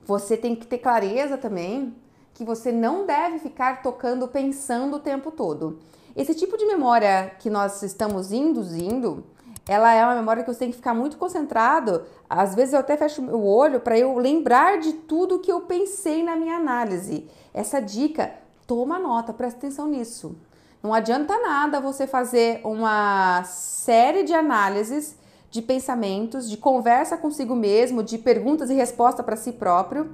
Você tem que ter clareza também que você não deve ficar tocando pensando o tempo todo. Esse tipo de memória que nós estamos induzindo, ela é uma memória que você tem que ficar muito concentrado. Às vezes eu até fecho o olho para eu lembrar de tudo que eu pensei na minha análise. Essa dica, toma nota, presta atenção nisso. Não adianta nada você fazer uma série de análises, de pensamentos, de conversa consigo mesmo, de perguntas e respostas para si próprio.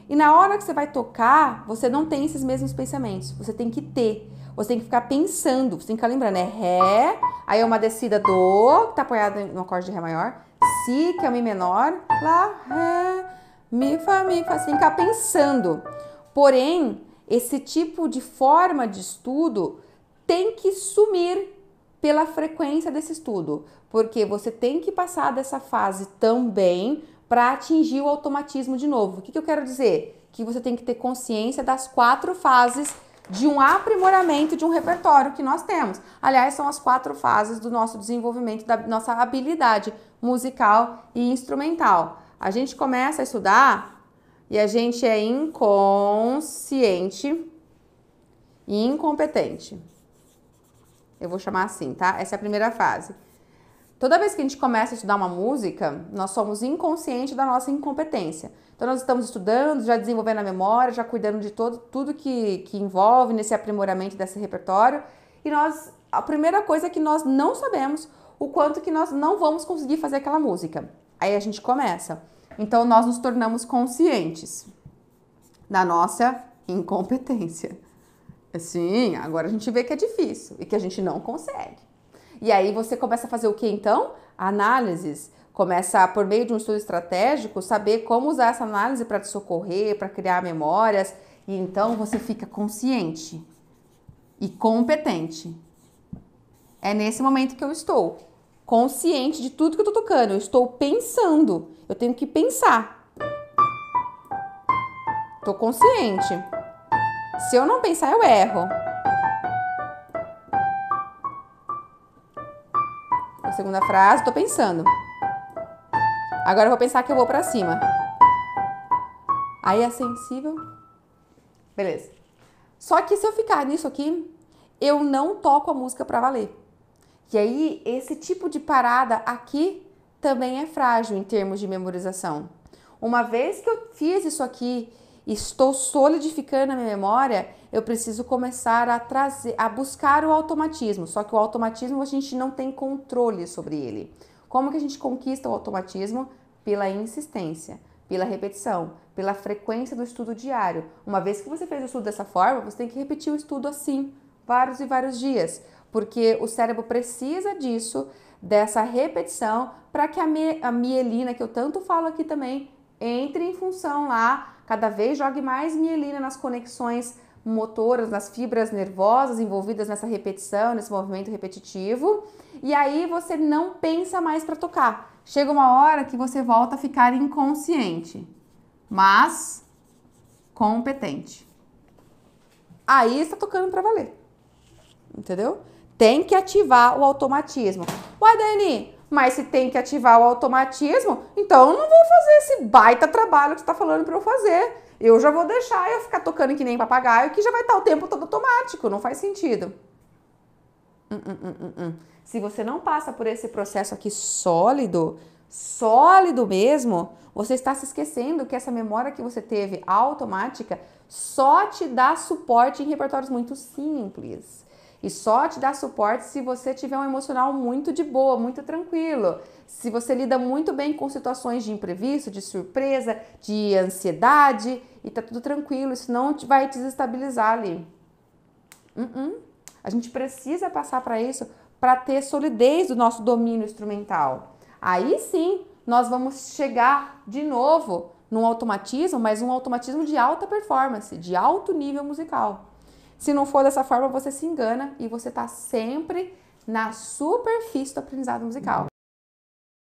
E na hora que você vai tocar, você não tem esses mesmos pensamentos. Você tem que ter. Você tem que ficar pensando. Você tem que ficar lembrando. É Ré, aí é uma descida do, que tá apoiado no acorde de Ré maior. Si, que é o Mi menor. Lá, Ré, Mi, Fá, Mi, Fá. Você tem que ficar pensando. Porém, esse tipo de forma de estudo tem que sumir pela frequência desse estudo, porque você tem que passar dessa fase também para atingir o automatismo de novo. O que eu quero dizer? Que você tem que ter consciência das 4 fases de um aprimoramento de um repertório que nós temos. Aliás, são as 4 fases do nosso desenvolvimento, da nossa habilidade musical e instrumental. A gente começa a estudar e a gente é inconsciente e incompetente. Eu vou chamar assim, tá? Essa é a primeira fase. Toda vez que a gente começa a estudar uma música, nós somos inconscientes da nossa incompetência. Então, nós estamos estudando, já desenvolvendo a memória, já cuidando de tudo que envolve nesse aprimoramento desse repertório. E a primeira coisa é que nós não sabemos o quanto que nós não vamos conseguir fazer aquela música. Aí a gente começa. Então, nós nos tornamos conscientes da nossa incompetência. Sim, agora a gente vê que é difícil e que a gente não consegue. E aí você começa a fazer o que então? Análises. Começa, por meio de um estudo estratégico, saber como usar essa análise para te socorrer, para criar memórias. E então você fica consciente e competente. É nesse momento que eu estou consciente de tudo que eu estou tocando. Eu estou pensando. Eu tenho que pensar. Estou consciente. Se eu não pensar, eu erro. A segunda frase, tô pensando. Agora eu vou pensar que eu vou pra cima. Aí é sensível. Beleza. Só que se eu ficar nisso aqui, eu não toco a música pra valer. E aí, esse tipo de parada aqui também é frágil em termos de memorização. Uma vez que eu fiz isso aqui, estou solidificando a minha memória, eu preciso começar a buscar o automatismo. Só que o automatismo a gente não tem controle sobre ele. Como que a gente conquista o automatismo? Pela insistência, pela repetição, pela frequência do estudo diário. Uma vez que você fez o estudo dessa forma, você tem que repetir o estudo assim, vários e vários dias, porque o cérebro precisa disso, dessa repetição, para que a mielina, que eu tanto falo aqui também, entre em função lá, cada vez jogue mais mielina nas conexões motoras, nas fibras nervosas envolvidas nessa repetição, nesse movimento repetitivo. E aí você não pensa mais para tocar. Chega uma hora que você volta a ficar inconsciente, mas competente. Aí está tocando para valer. Entendeu? Tem que ativar o automatismo. Ué, Dani, mas se tem que ativar o automatismo, então eu não vou fazer esse baita trabalho que você está falando para eu fazer. Eu já vou deixar eu ficar tocando que nem papagaio, que já vai estar o tempo todo automático. Não faz sentido. Se você não passa por esse processo aqui sólido mesmo, você está se esquecendo que essa memória que você teve automática só te dá suporte em repertórios muito simples. E só te dá suporte se você tiver um emocional muito de boa, muito tranquilo. Se você lida muito bem com situações de imprevisto, de surpresa, de ansiedade, e tá tudo tranquilo, isso não vai te desestabilizar ali. A gente precisa passar para isso para ter solidez do nosso domínio instrumental. Aí sim, nós vamos chegar de novo num automatismo, mas um automatismo de alta performance, de alto nível musical. Se não for dessa forma, você se engana e você está sempre na superfície do aprendizado musical.